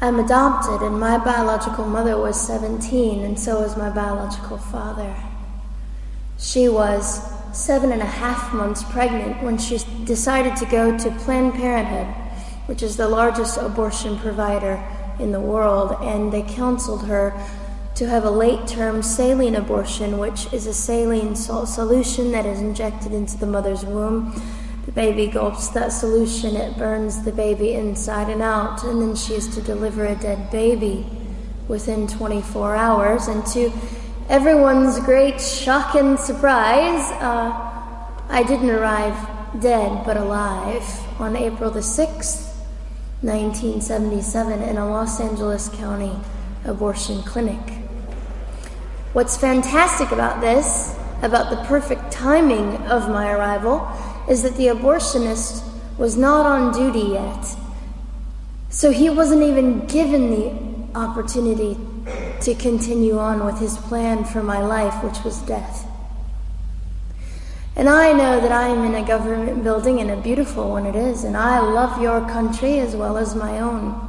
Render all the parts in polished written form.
I'm adopted, and my biological mother was 17, and so was my biological father. She was 7.5 months pregnant when she decided to go to Planned Parenthood, which is the largest abortion provider in the world, and they counseled her to have a late-term saline abortion, which is a saline solution that is injected into the mother's womb. The baby gulps that solution, it burns the baby inside and out, and then she is to deliver a dead baby within 24 hours. And to everyone's great shock and surprise, I didn't arrive dead but alive on April the 6th, 1977, in a Los Angeles County abortion clinic. What's fantastic about this, about the perfect timing of my arrival, is that the abortionist was not on duty yet. So he wasn't even given the opportunity to continue on with his plan for my life, which was death. And I know that I am in a government building, and a beautiful one it is, and I love your country as well as my own.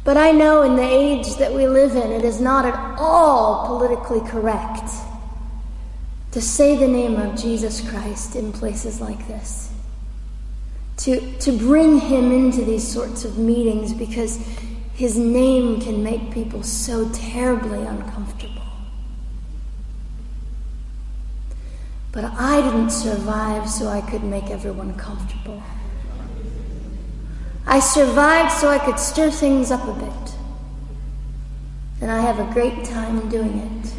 But I know in the age that we live in, it is not at all politically correct to say the name of Jesus Christ in places like this. To bring him into these sorts of meetings, because his name can make people so terribly uncomfortable. But I didn't survive so I could make everyone comfortable. I survived so I could stir things up a bit. And I have a great time doing it.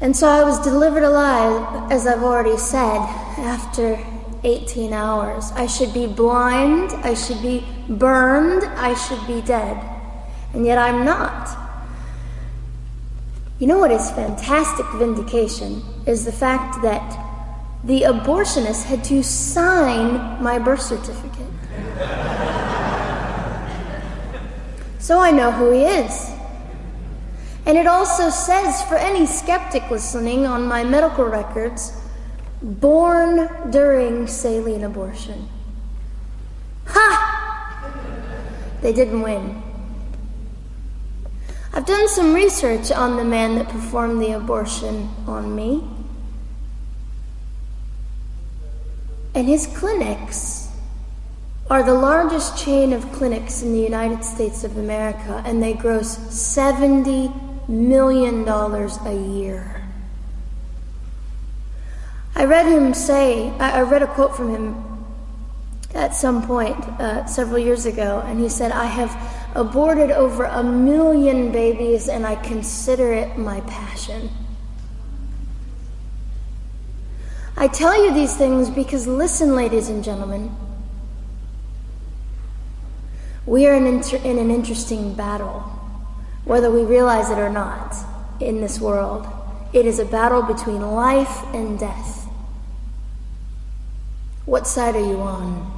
And so I was delivered alive, as I've already said, after 18 hours. I should be blind, I should be burned, I should be dead. And yet I'm not. You know what is fantastic vindication is the fact that the abortionist had to sign my birth certificate. So I know who he is. And it also says, for any skeptic listening, on my medical records, born during saline abortion. Ha! They didn't win. I've done some research on the man that performed the abortion on me. And his clinics are the largest chain of clinics in the United States of America, and they gross $70 million a year. I read a quote from him at some point several years ago, and he said, "I have aborted over 1 million babies, and I consider it my passion." I tell you these things because, listen, ladies and gentlemen, we are in an interesting battle, whether we realize it or not, in this world. It is a battle between life and death. What side are you on?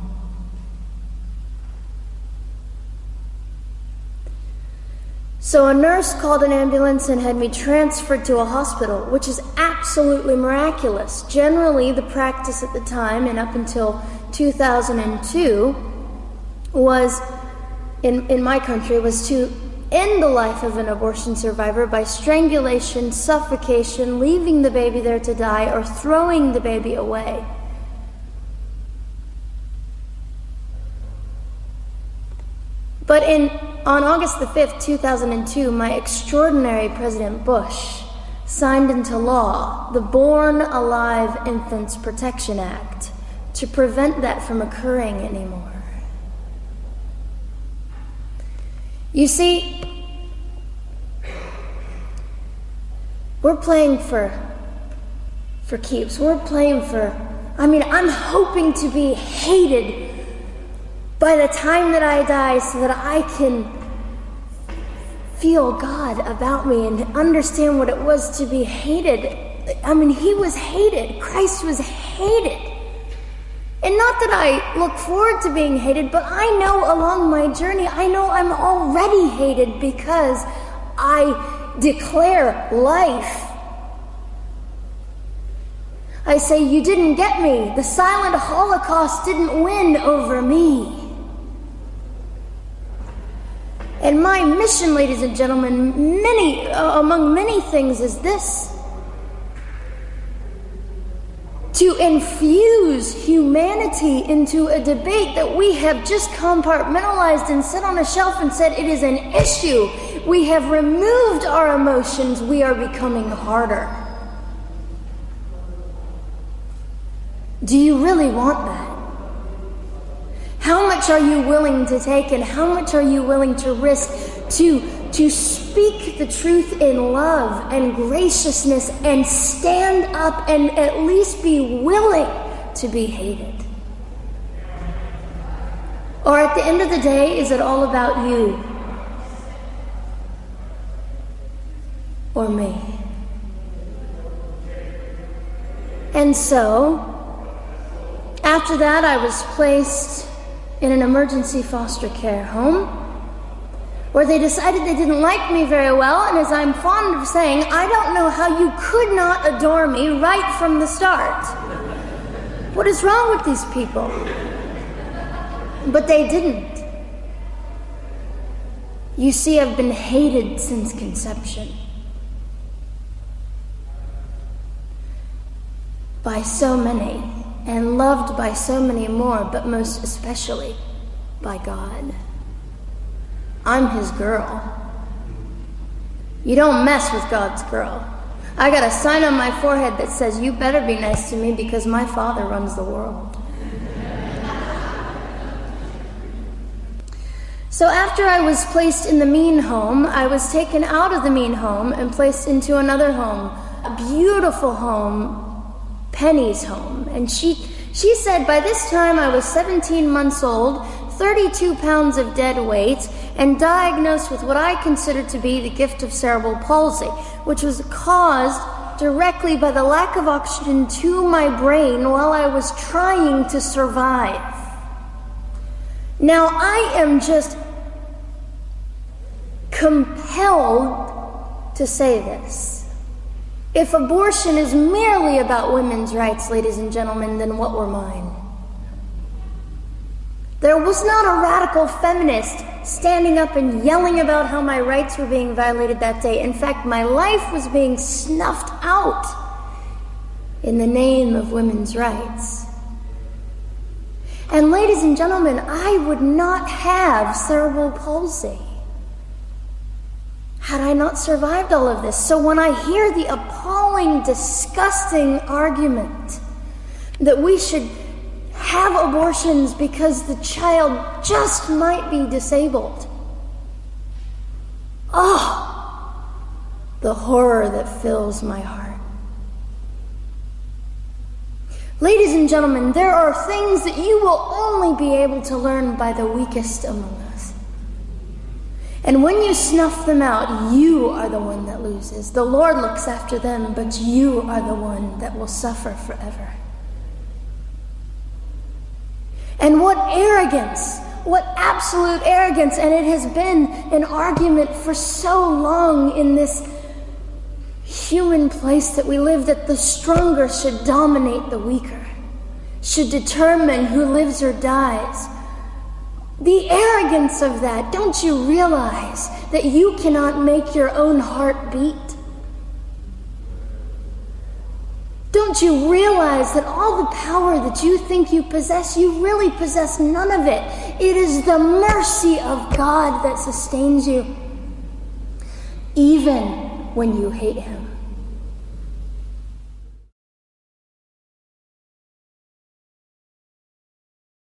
So a nurse called an ambulance and had me transferred to a hospital, which is absolutely miraculous. Generally, the practice at the time, and up until 2002, was, in my country, was to end the life of an abortion survivor by strangulation, suffocation, leaving the baby there to die, or throwing the baby away. But on August the 5th, 2002, my extraordinary President Bush signed into law the Born Alive Infants Protection Act to prevent that from occurring anymore. You see, we're playing for keeps. We're playing I'm hoping to be hated by the time that I die so that I can feel God about me and understand what it was to be hated. He was hated. Christ was hated. And not that I look forward to being hated, but I know along my journey, I know I'm already hated because I declare life. I say, you didn't get me. The silent Holocaust didn't win over me. And my mission, ladies and gentlemen, among many things, is this: to infuse humanity into a debate that we have just compartmentalized and set on a shelf and said it is an issue. We have removed our emotions. We are becoming harder. Do you really want that? How much are you willing to take, and how much are you willing to risk to speak the truth in love and graciousness and stand up and at least be willing to be hated? Or at the end of the day, is it all about you or me? And so, after that, I was placed in an emergency foster care home where they decided they didn't like me very well, and as I'm fond of saying, I don't know how you could not adore me right from the start. What is wrong with these people? But they didn't. You see, I've been hated since conception by so many, and loved by so many more, but most especially by God. I'm his girl. You don't mess with God's girl. I got a sign on my forehead that says, you better be nice to me because my Father runs the world. So after I was placed in the mean home, I was taken out of the mean home and placed into another home, a beautiful home, Penny's home. And she said by this time I was 17 months old, 32 pounds of dead weight, and diagnosed with what I considered to be the gift of cerebral palsy, which was caused directly by the lack of oxygen to my brain while I was trying to survive. Now, I am just compelled to say this. If abortion is merely about women's rights, ladies and gentlemen, then what were mine? There was not a radical feminist standing up and yelling about how my rights were being violated that day. In fact, my life was being snuffed out in the name of women's rights. And ladies and gentlemen, I would not have cerebral palsy had I not survived all of this. So when I hear the appalling, disgusting argument that we should have abortions because the child just might be disabled, oh, the horror that fills my heart. Ladies and gentlemen, there are things that you will only be able to learn by the weakest among us. And when you snuff them out, you are the one that loses. The Lord looks after them, but you are the one that will suffer forever. And what arrogance, what absolute arrogance, and it has been an argument for so long in this human place that we live, that the stronger should dominate the weaker, should determine who lives or dies. The arrogance of that. Don't you realize that you cannot make your own heart beat? Don't you realize that all the power that you think you possess, you really possess none of it? It is the mercy of God that sustains you, even when you hate him.